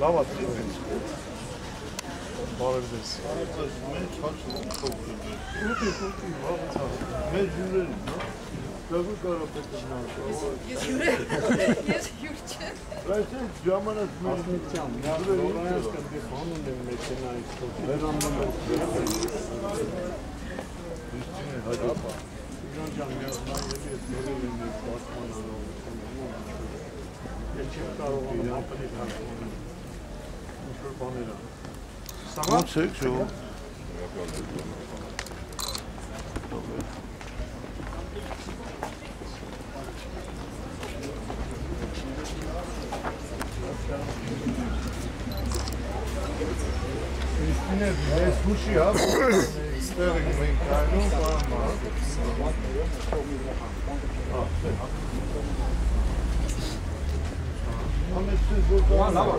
լավ ատլետից։ Բարև ձեզ։ Մեր հյուրերն, Դավիթ Կարապետյանն։ Ես հյուր չեմ։ Բայց այս ժամանակ մեր Լորայնս կդի խանուն եմ մեքենայից վերաննում եմ։ Իստին է հաջապա։ Իրանջան միասնան ես ներել եմ ես բացման անողություն։ Ես չեմ կարող ապնի թարգմանել։ Ինչ-որ բաներ եմ։ Ոնց եք շո։ Իստին է ես հուշի հա, ստեղ ենք մենք կայնում, բանմա։ Համեցես որ նավա։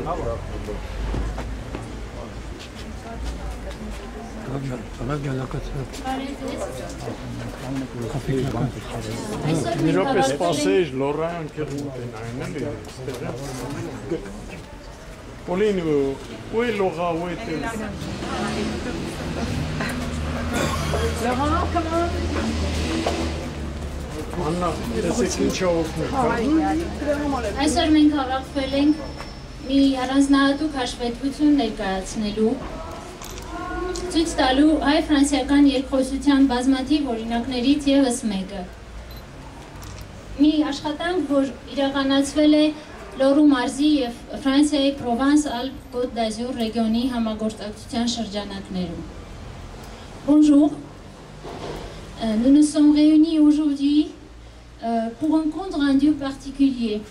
Մի րոպե սպասեի, Լորայան կերնային էլի։ Պոլին, où est Laura, où est-elle? Laurent, comment? Աննա, տեսեք ինչ օգնում։ Այսօր մենք հավաքվել ենք մի առանձնահատուկ հաշվետվություն ներկայացնելու, ցույց տալու հայ-ֆրանսիական երկխոսության բազմաթիվ օրինակներից ևս մեկը։ Մի աշխատանք, որ իրականացվել է Լորու մարզի և Ֆրանսիայի Պրովանս-Ալպ-Կոտ d'Azur ռեգիոնի համագործակցության շրջանակներում։ Bonjour, nous nous sommes réunis aujourd'hui pour un compte rendu particulier,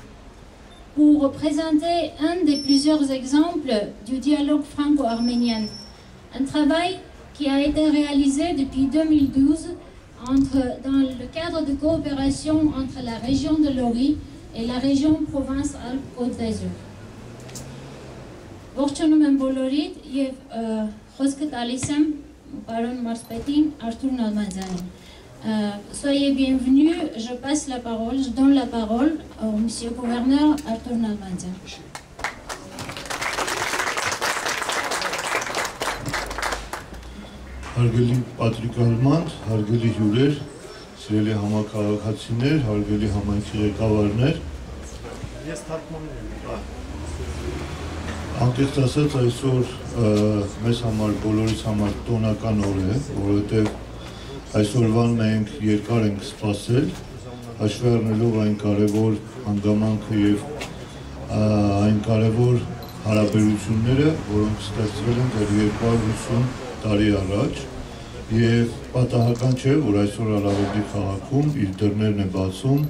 pour présenter un des plusieurs exemples du dialogue franco-arménien, un travail qui a été réalisé depuis 2012 dans le cadre de coopération entre la région de Lori et la région Provence-Alpes-Côte d'Azur. Ողջունում եմ բոլորիդ և խոսքը տալիս եմ պարոն մարզպետին Արթուր Նալբանդյանին. Soyez bienvenus, je passe la parole, je donne la parole au monsieur gouverneur Arthur Nalbandyan. Հարգելի Պատրիկ Արմանդ, հարգելի հյուրեր, սիրելի համաքաղաքացիներ, հարգելի համայնքի ղեկավարներ։ Ես թարգմանել եմ։ Անկեղծ ասած այսօր մեզ համար բոլորիս համար տոնական օր է, որովհետև այսօրվան մենք երկար ենք սպասել, հաշվի առնելով այն կարևոր հանգամանքը և այն կարևոր հարաբերությունները, որոնք ստեղծվել են դեռ 250 տարի առաջ, և պատահական չէ, որ այսօր Արավելքի քաղաքում իր դռներն է բացում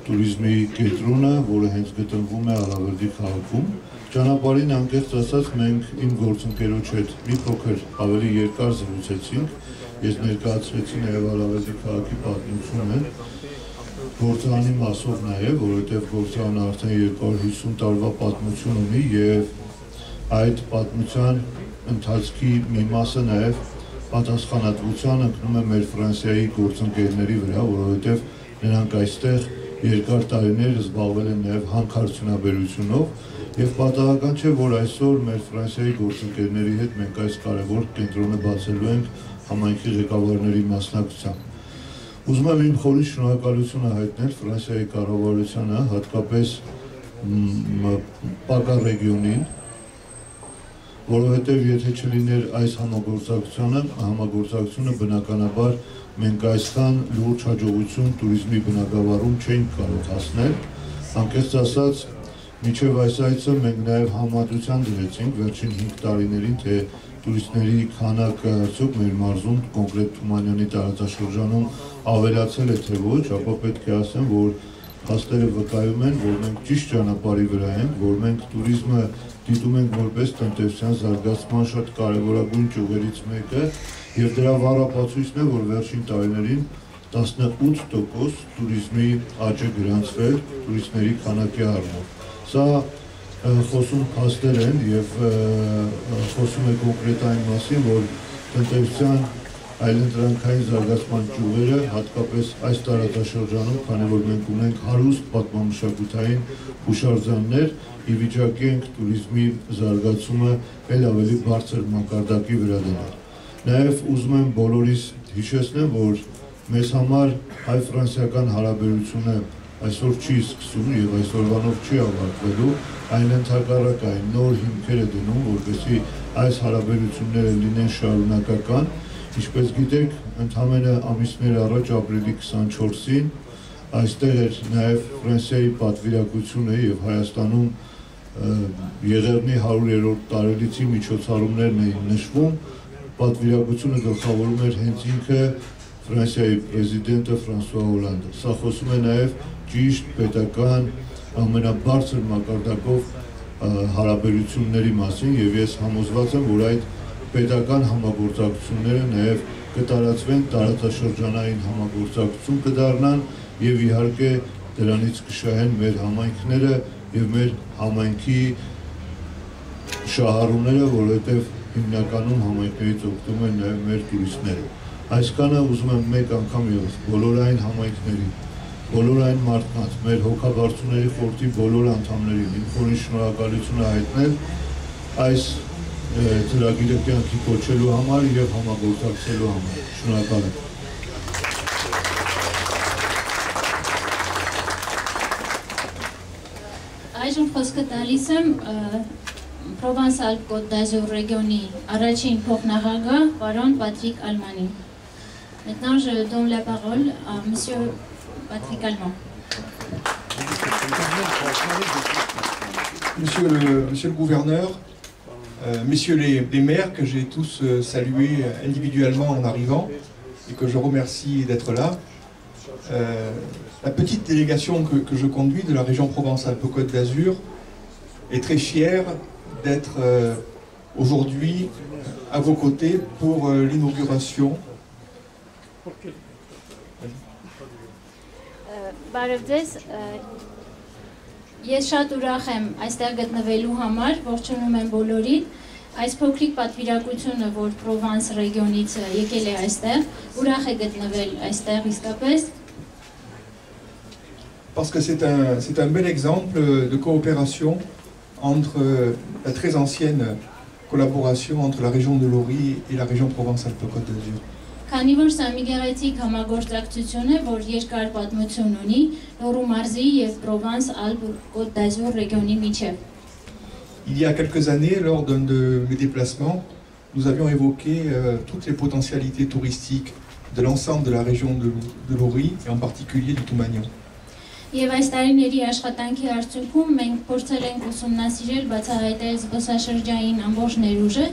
տուրիզմի կենտրոնը, որը հենց գտնվում է Արավելքի քաղաքում։ Ճանապարհին անկեղծ ասած մենք իմ գործընկերոջ հետ մի փոքր ավելի երկար զրուցեցինք, ես ներկայացրեցի նաև Արավելքի քաղաքի պատմությունը, գործարանի մասով նաև, որովհետև գործարանը արդեն 250 տարվա պատմություն ունի և այդ պատմության ընթացքի մի մասը նաև պատասխանատվության ընկնում է մեր Ֆրանսիայի գործընկերների վրա, որովհետև նրանք այստեղ երկար տարիներ զբաղվել են նաև հանքարդյունաբերությունով և պատահական չէ, որ այսօր մեր Ֆրանսիայի գործընկերների հետ մենք այս կարևոր կենտրոնը բացելու ենք համայնքի ղեկավարների մասնակցությամբ։ Ուզում եմ իմ խորին շնորհակալությունը հայտնել Ֆրանսիայի կառավարությանը, հատկապես Պակա ռեգիոնին, որովհետև եթե չլիներ այս համագործակցությունը բնականաբար մենք այսքան լուրջ հաջողություն տուրիզմի բնագավառում չէինք կարող հասնել։ Անկեղծ ասած, մինչև այս այցը մենք նաև համատության դրեցինք վերջին 5 տարիներին, թե տուրիստների քանակը արդյոք մեր մարզում, կոնկրետ Թումանյանի տարածաշրջանում ավելացել է թե ոչ, ապա պետք է ասեմ, որ փաստերը վկայում են, որ մենք ճիշտ ճանապարհի վրա ենք, որ մենք տուրիզմը դիտում ենք որպես տնտեսության զարգացման շատ կարևորագույն ճյուղերից մեկը և դրա վառապացույցն է, որ վերջին տարիներին 18% տուրիզմի աճ է գրանցվել տուրիստների քանակի առումով։ Սա խոսում փաստեր են և խոսում է կոնկրետ այն մասին, որ տնտեսության այլընտրանքային զարգացման ճյուղերը, հատկապես այս տարածաշրջանում, քանի որ մենք ունենք հարուստ պատմամշակութային հուշարձաններ, ի վիճակի ենք туриզմի զարգացումը ել ավելի բարձր մակարդակի վրա դնել։ Նաև ուզում եմ բոլորիս հիշեցնեմ, որ մեզ համար հայ-ֆրանսիական հարաբերությունը այսօր չի սկսում եւ այսօրվանով չի ավարտվելու, այն ընդհակառակն նոր հիմքեր է դնում, որպեսզի այս հարաբերությունները լինեն շարունակական։ Ինչպես գիտեք, ընդամենը ամիսներ առաջ ապրիլի 24-ին այստեղ էր նաև Ֆրանսիայի պատվիրակությունը եւ Հայաստանում Եղեռնի 100-րդ տարելիցի միջոցառումներն էին նշվում։ Պատվիրակությունը գլխավորում էր հենց ինքը Ֆրանսիայի պրեզիդենտը Ֆրանսուଆ Հոլանդը։ Սա խոսում է նաև ճիշտ պետական ամենաբարձր մակարդակով հարաբերությունների մասին եւ ես համոզված եմ, որ այդ պետական համագործակցությունները նաև կտարածվեն, տարածաշրջանային համագործակցություն կդառնան եւ իհարկե դրանից կշահեն մեր համայնքները եւ մեր համայնքի շահառուները, որովհետեւ հիմնականում համայնքներից օգտվում են նաև մեր տուրիստները։ Այսքանը ուզում եմ մեկ անգամ ևս բոլոր այն համայնքներին, բոլոր այն մարդկանց, մեր հոգաբարձուների խորհրդի բոլոր անդամներին իմ խորին շնորհակալությունը հայտնել այս ծրագիրը կյանքի կոչելու համար եւ համագործակցելու համար։ Շնորհակալ եմ։ Այժմ խոսքը տալիս եմ Պրովանս-Ալպ-Կոտ d'Azur ռեգիոնի առաջին փոխնախագահ պարոն Պատրիկ Ալմանին։ Maintenant, je donne la parole à monsieur Patrick Allemand. Monsieur le gouverneur, messieurs les maires que j'ai tous salués individuellement en arrivant et que je remercie d'être là, la petite délégation que je conduis de la région Provence-Alpes-Côte d'Azur est très fière d'être aujourd'hui à vos côtés pour l'inauguration. Բարև ձեզ, ես շատ ուրախ եմ այստեղ գտնվելու համար, ողջունում եմ բոլորին, այս փոքրիկ պատվիրակությունը, որ Պրովանս ռեգիոնից եկել է այստեղ, ուրախ է գտնվել այստեղ իսկապես։ Parce que c'est un bel exemple de coopération entre la très ancienne collaboration entre la région de Lori et la région Provence-Alpes-Côte d'Azur. Քանի որ սա մի գեղեցիկ համագործակցություն է, որ երկար պատմություն ունի Լոռու մարզի եւ Պրովանս-Ալպ-Կոտ d'Azur ռեգիոնի միջև։ Il y a quelques années, lors d'un de mes déplacements, nous avions évoqué toutes les potentialités touristiques de l'ensemble de la région de Lori et en particulier du Toumagnan. Եվ այս տարիների աշխատանքի արդյունքում մենք փորձել ենք ուսումնասիրել, բացահայտել զբոսաշրջային ամբողջ ներուժը,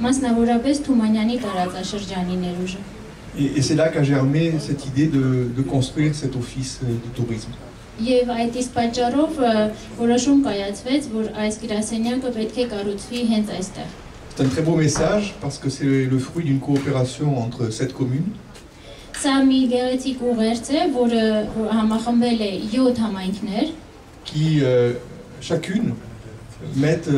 մասնավորապես Թումանյանի տարածաշրջանի ներուժը։ Et c'est là qu'a germé cette idée de construire cet office du tourisme. Եվ այդ իսկ պատճառով որոշում կայացվեց, որ այս գրասենյակը պետք է կառուցվի հենց այստեղ։ C'est un très beau message parce que c'est le fruit d'une coopération entre 7 communes. Սա մի գեղեցիկ ուղերձ է, որը համախմբել է 7 համայնքներ, qui chacune mettent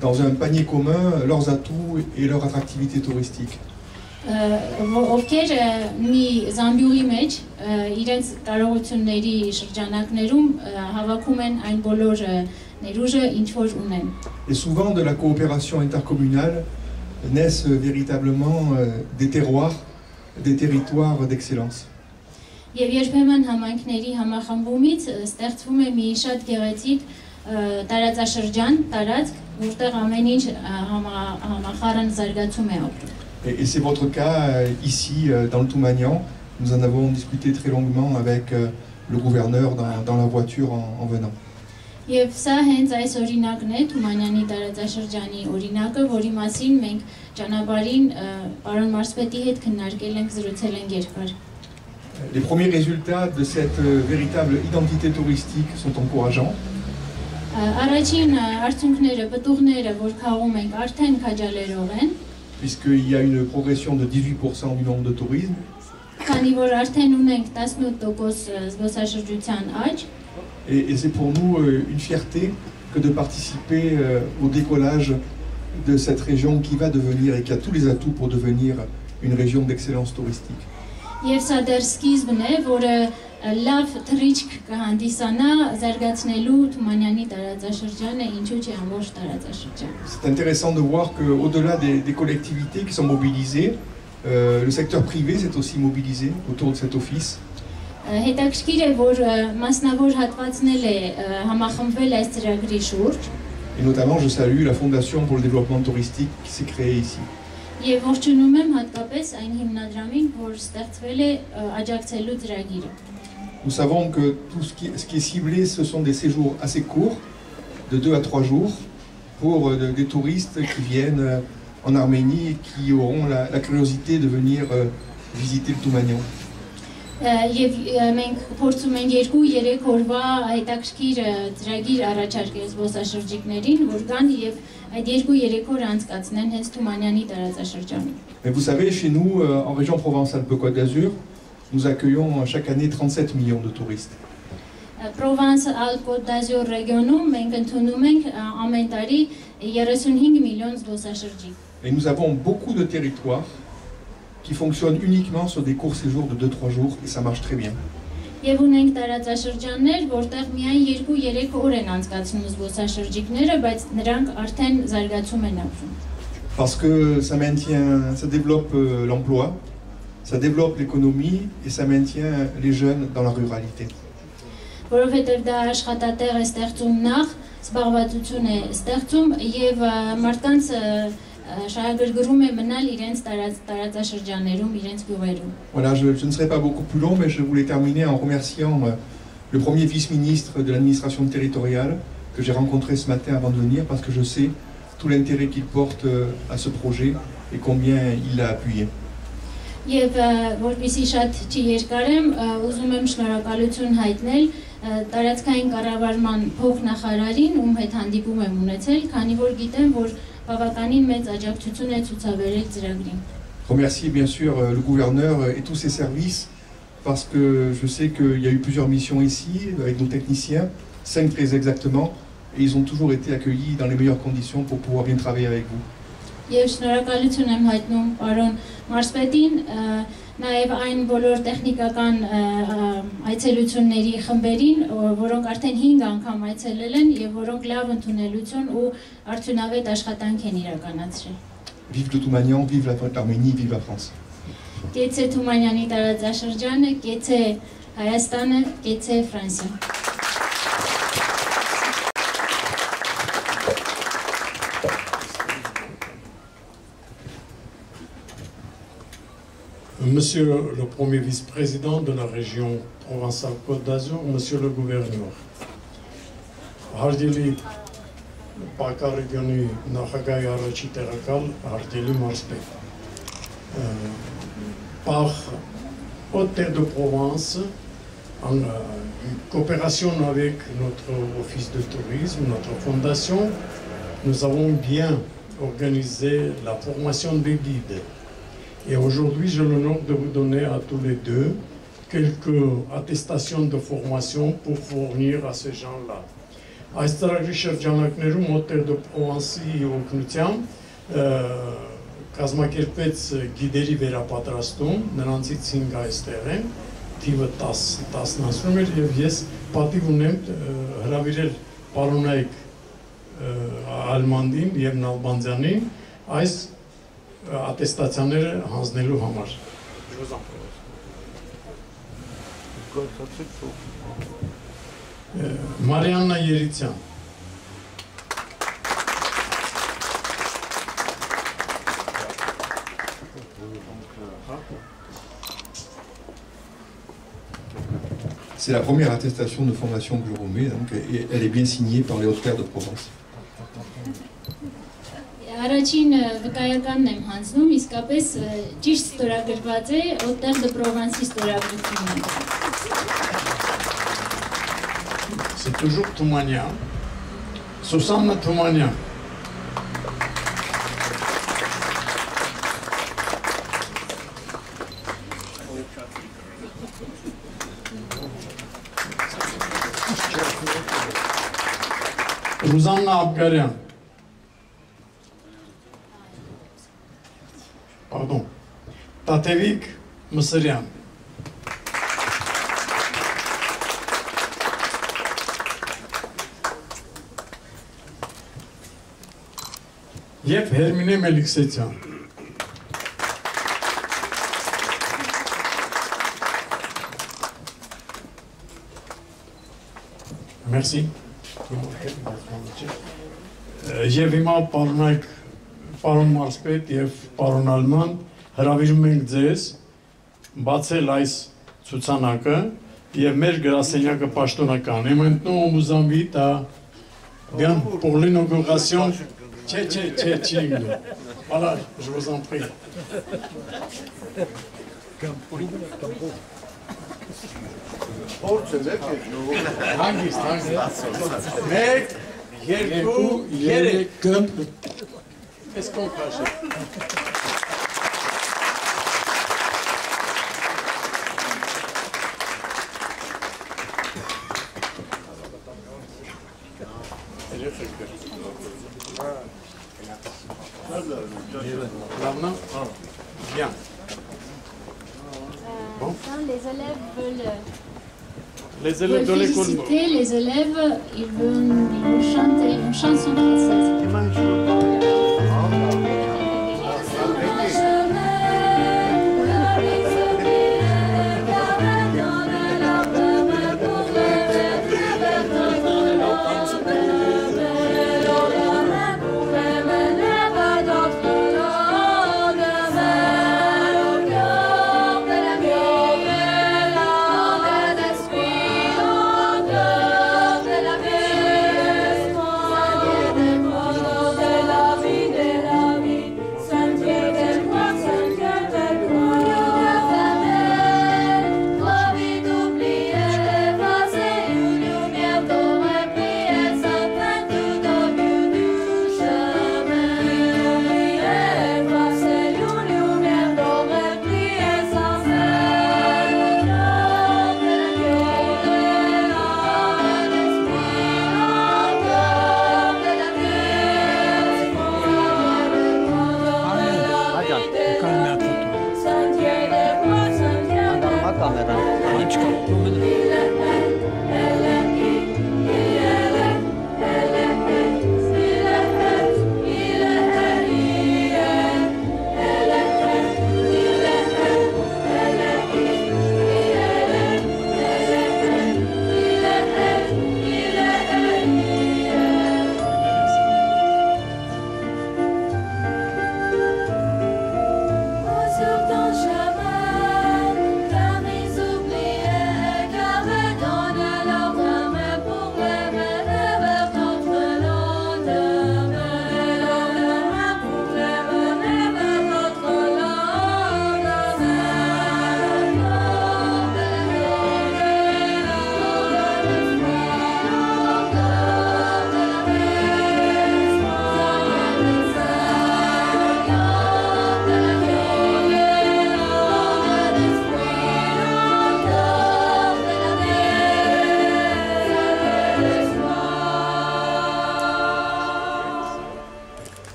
dans un panier commun leurs atouts et leur attractivité touristique. Ովքեր մի զամբյուղի մեջ իրենց կարողությունների շրջանակներում հավաքում են այն բոլոր ներուժը, ինչ որ ունեն։ Et souvent de la coopération intercommunale naissent véritablement des terroirs, des territoires d'excellence. Եվ երբեմն համայնքների համախմբումից ստեղծվում է մի շատ գեղեցիկ տարածաշրջան, տարածք, որտեղ ամեն ինչ համախառն զարգացում է ապրում։ Et c'est votre cas ici dans le Toumagnan. Nous en avons discuté très longuement avec le gouverneur dans la voiture en venant. Եվ սա հենց այս օրինակն է Թումանյանի տարածաշրջանի օրինակը, որի մասին մենք ճանապարհին պարոն Մարսպետի հետ քննարկել ենք, զրուցել ենք երկար։ Les premiers résultats de cette véritable identité touristique sont encourageants. Առաջին արդյունքները, պտուղները, որ քաղում ենք, արդեն քաջալերող են, puisqu'il y a une progression de 18% du nombre de tourisme. Քանի որ արդեն ունենք 18% զբոսաշրջության աճ, et c'est pour nous une fierté que de participer au décollage de cette région qui va devenir et qui a tous les atouts pour devenir une région d'excellence touristique. Եվ սա դեռ սկիզբն է, որը լավ թռիչք կհանդիսանա զարգացնելու Թումանյանի տարածաշրջանը, ինչու՞ չէ ամբողջ տարածաշրջանը։ C'est intéressant de voir qu'au-delà des collectivités qui sont mobilisées, le secteur privé s'est aussi mobilisé autour de cet office. Հետաքրքիր է, որ մասնավոր հատվածնել է համախմբվել այս ծրագրի շուրջ։ Et notamment, je salue la Fondation pour le développement touristique qui s'est créée ici. Եվ ողջունում եմ հատկապես այն հիմնադրամին, որ ստեղծվել է աջակցելու ծրագիրը։ Nous savons que tout ce qui est ciblé, ce sont des séjours assez courts, de 2 à 3 jours, pour des touristes qui viennent en Arménie et qui auront la curiosité de venir visiter le Toumanian. Եվ մենք փորձում ենք 2-3 օրվա հետաքրքիր ծրագիր առաջարկել զբոսաշրջիկներին, որ գան եւ այդ 2-3 օր անցկացնեն հենց Թումանյանի տարածաշրջանում։ Mais vous savez, chez nous, en région Provence-Alpes-Côte d'Azur, nous accueillons chaque année 37 millions de touristes. Provence-Alpes-Côte d'Azur ռեգիոնում մենք ընդունում ենք ամեն տարի 35 միլիոն զբոսաշրջիկ։ Et nous avons beaucoup de territoires qui fonctionnent uniquement sur des courts séjours de 2-3 jours et ça marche très bien. Եվ ունենք տարածաշրջաններ, որտեղ միայն 2-3 օր են անցկացնում զբոսաշրջիկները, բայց նրանք արդեն զարգացում են ապրում։ Parce que ça développe l'emploi, ça développe l'économie et ça maintient les jeunes dans la ruralité. Որովհետև դա աշխատատեղ է ստեղծում նախ, զբաղվածություն է ստեղծում եւ մարդկանց շահագրգռում է մնալ իրենց տարածաշրջաններում, իրենց գյուղերում։ Voilà, je ne serai pas beaucoup plus long, mais je voulais terminer en remerciant le premier vice-ministre de l'administration territoriale que j'ai rencontré ce matin avant de venir, parce que je sais tout l'intérêt qu'il porte à ce projet et combien il l'a appuyé. Եվ որպեսզի շատ չի երկարեմ, ուզում եմ շնորհակալություն հայտնել տարածքային կառավարման փոխնախարարին, ում հետ հանդիպում եմ ունեցել, քանի որ գիտեմ, որ բավականին մեծ աջակցություն է ցուցաբերել ծրագրին։ Remercier bien sûr le gouverneur et tous ses services, parce que je sais qu'il y a eu plusieurs missions ici avec nos techniciens, 5 très exactement, et ils ont toujours été accueillis dans les meilleures conditions pour pouvoir bien travailler avec vous. Եվ շնորհակալություն եմ հայտնում պարոն Մարսպետին, նաև այն բոլոր տեխնիկական այցելությունների խմբերին, որոնք արդեն 5 անգամ այցելել են եւ որոնք լավ ընդունելություն ու արդյունավետ աշխատանք են իրականացրել։ Vive le Toumanian, vive l'Arménie, vive la France. Կեցե Թումանյանի տարածաշրջանը, կեցե Հայաստանը, կեցե Ֆրանսիան։ Monsieur le premier vice-président de la région Provence-Alpes-Côte d'Azur, monsieur le gouverneur, Հարգելի Պակարեգյանի նախագահի առաջի տեղակալ, հարգելի Մարսպետ, par Hôtel de Provence, en coopération avec notre office de tourisme, notre fondation, nous avons bien organisé la formation des guides. Et aujourd'hui, j'ai l'honneur de vous donner à tous les deux quelques attestations de formation pour fournir à ces gens-là. Այս ծրագրի շրջանակներում Hôtel de Provence-ի օգնությամբ կազմակերպեց գիդերի վերապատրաստում, նրանցից 5 այստեղ են, թիվը 10 ասում էր եւ ես պատիվ ունեմ հրավիրել պարոնայք Ալմանդին եւ Նալբանդյանին այս attestațianele հանձնելու համար։ Մարիաննա Երիցյան։ C'est la première attestation de formation que je remets, donc, et elle est bien signée par les Hautes-Terres de Provence. Առաջին վկայականն եմ հանձնում, իսկապես ճիշտ ստորագրված է Hôtel de Provence-ի ստորագրությունը։ C'est toujours Toumanyan. Susanna Toumanyan. Ruzanna Abgaryan. Pardon. Տատևիկ Մսրյան։ Եվ Հերմինե Մելիքսեցյան։ Merci. Եվ հիմա պարոն Մարսպետ եւ պարոն Ալման հրավիրում ենք ձեզ բացել այս ցուցանակը եւ մեր գրասենյակը պաշտոնական est maintenant on vous invite à bien pour l'inauguration voilà je vous en prie հանգիստ մեկ երկու երեք Est-ce qu'on crache? Bien. Bon. Les élèves veulent. Les élèves de l'école. Les élèves, ils vont chanter une chanson française.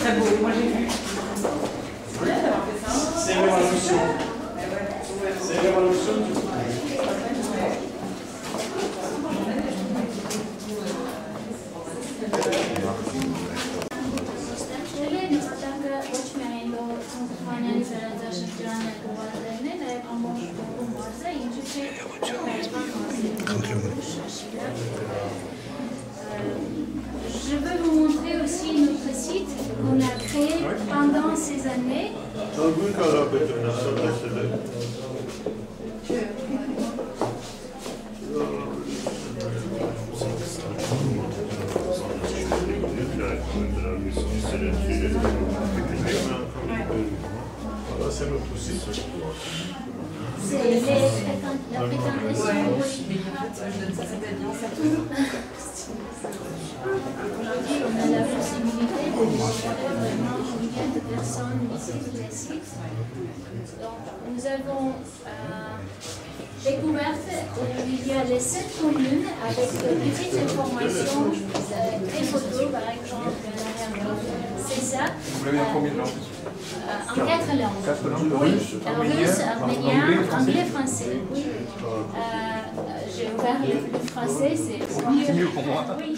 Très beau, moi j'ai vu. C'est l'évolution. C'est l'évolution du Je veux vous montrer aussi notre site qu'on a créé pendant ces années. c'est l'autre site. C'est la fréquentation. Aujourd'hui, on a la possibilité de gérer vraiment combien de personnes visitent les sites. Donc, nous avons découvert qu'il y a les 7 communes avec de petites informations, des photos par exemple. C'est ça. Vous l'avez en combien de langues? En 4 langues. 4 langues, Oui, russe, arménien, anglais, français. Oui. J'ai ouvert le français, c'est mieux pour moi. Oui.